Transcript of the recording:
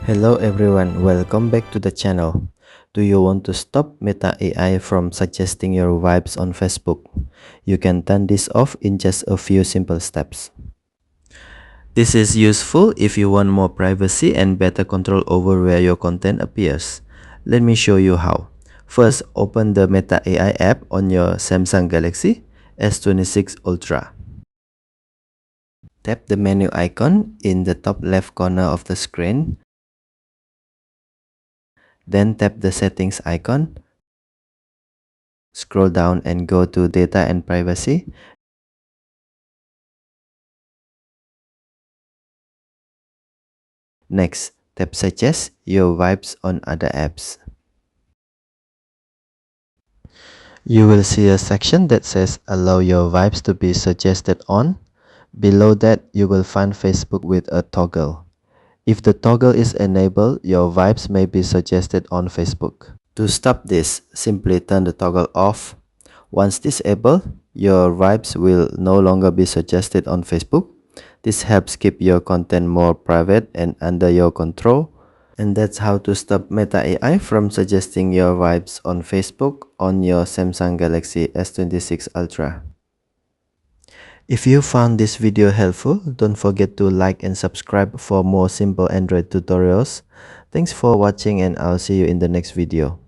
Hello everyone, welcome back to the channel. Do you want to stop Meta AI from suggesting your vibes on Facebook? You can turn this off in just a few simple steps. This is useful if you want more privacy and better control over where your content appears. Let me show you how. First, open the Meta AI app on your Samsung Galaxy S26 Ultra. Tap the menu icon in the top left corner of the screen. Then tap the settings icon. Scroll down and go to Data and Privacy. Next, tap Suggest your vibes on other apps. You will see a section that says Allow your vibes to be suggested on. Below that, you will find Facebook with a toggle. If the toggle is enabled, your vibes may be suggested on Facebook. To stop this, simply turn the toggle off. Once disabled, your vibes will no longer be suggested on Facebook. This helps keep your content more private and under your control. And that's how to stop Meta AI from suggesting your vibes on Facebook on your Samsung Galaxy S26 Ultra. If you found this video helpful, don't forget to like and subscribe for more simple Android tutorials. Thanks for watching and I'll see you in the next video.